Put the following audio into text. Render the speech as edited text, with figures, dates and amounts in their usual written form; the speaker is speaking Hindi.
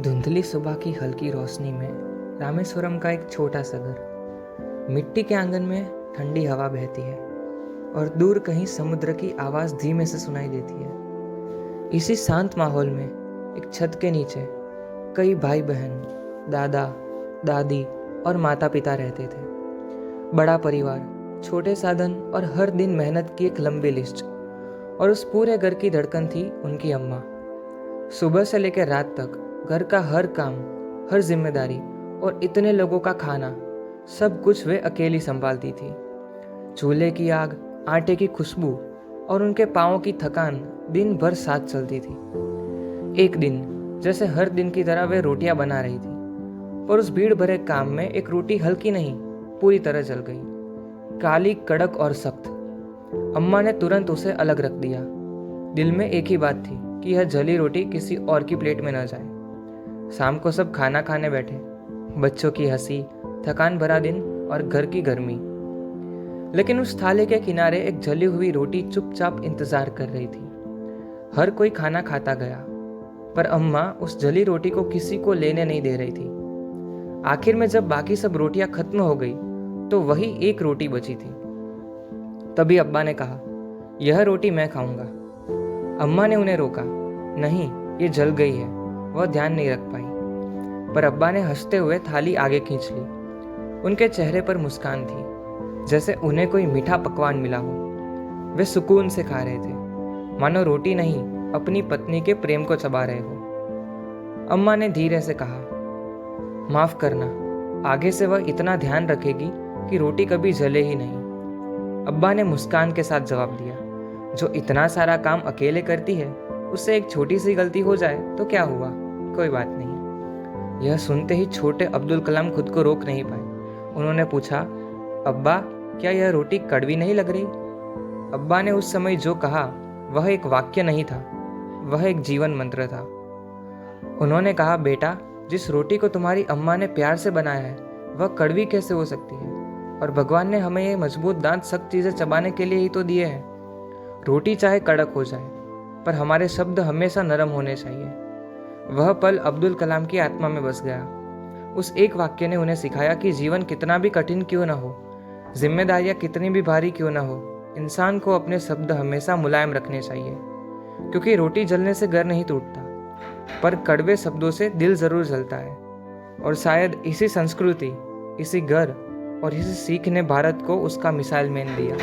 धुंधली सुबह की हल्की रोशनी में रामेश्वरम का एक छोटा सा घर। मिट्टी के आंगन में ठंडी हवा बहती है और दूर कहीं समुद्र की आवाज़ धीमे से सुनाई देती है। इसी शांत माहौल में एक छत के नीचे कई भाई बहन, दादा दादी और माता पिता रहते थे। बड़ा परिवार, छोटे साधन और हर दिन मेहनत की एक लंबी लिस्ट। और उस पूरे घर की धड़कन थी उनकी अम्मा। सुबह से लेकर रात तक घर का हर काम, हर जिम्मेदारी और इतने लोगों का खाना, सब कुछ वे अकेली संभालती थी। चूल्हे की आग, आटे की खुशबू और उनके पाँवों की थकान दिन भर साथ चलती थी। एक दिन जैसे हर दिन की तरह वे रोटियां बना रही थी, पर उस भीड़ भरे काम में एक रोटी हल्की नहीं, पूरी तरह जल गई। काली, कड़क और सख्त। अम्मा ने तुरंत उसे अलग रख दिया। दिल में एक ही बात थी कि यह जली रोटी किसी और की प्लेट में न जाए। शाम को सब खाना खाने बैठे। बच्चों की हंसी, थकान भरा दिन और घर की गर्मी। लेकिन उस थाली के किनारे एक जली हुई रोटी चुपचाप इंतजार कर रही थी। हर कोई खाना खाता गया, पर अम्मा उस जली रोटी को किसी को लेने नहीं दे रही थी। आखिर में जब बाकी सब रोटियां खत्म हो गई तो वही एक रोटी बची थी। तभी अब्बा ने कहा, यह रोटी मैं खाऊंगा। अम्मा ने उन्हें रोका, नहीं, ये जल गई है। वह ध्यान नहीं रख पाई, पर अब्बा ने हंसते हुए थाली आगे खींच ली। उनके चेहरे पर मुस्कान थी, जैसे उन्हें कोई मीठा पकवान मिला हो। वे सुकून से खा रहे थे, मानो रोटी नहीं, अपनी पत्नी के प्रेम को चबा रहे हो। अम्मा ने धीरे से कहा, माफ करना, आगे से वह इतना ध्यान रखेगी कि रोटी कभी जले ही नहीं। अब्बा ने मुस्कान के साथ जवाब दिया, जो इतना सारा काम अकेले करती है, उससे एक छोटी सी गलती हो जाए तो क्या हुआ, कोई बात नहीं। यह सुनते ही छोटे अब्दुल कलाम खुद को रोक नहीं पाए। उन्होंने पूछा, अब्बा, क्या यह रोटी कड़वी नहीं लग रही? अब्बा ने उस समय जो कहा वह एक वाक्य नहीं था, वह एक जीवन मंत्र था। उन्होंने कहा, बेटा, जिस रोटी को तुम्हारी अम्मा ने प्यार से बनाया है वह कड़वी कैसे हो सकती है? और भगवान ने हमें ये मजबूत दांत सख्त चीजें चबाने के लिए ही तो दिए हैं। रोटी चाहे कड़क हो जाए, पर हमारे शब्द हमेशा नरम होने चाहिए। वह पल अब्दुल कलाम की आत्मा में बस गया। उस एक वाक्य ने उन्हें सिखाया कि जीवन कितना भी कठिन क्यों न हो, जिम्मेदारियां कितनी भी भारी क्यों न हो, इंसान को अपने शब्द हमेशा मुलायम रखने चाहिए। क्योंकि रोटी जलने से घर नहीं टूटता, पर कड़वे शब्दों से दिल जरूर जलता है। और शायद इसी संस्कृति, इसी घर और इसी सीख ने भारत को उसका मिसाइल मैन दिया।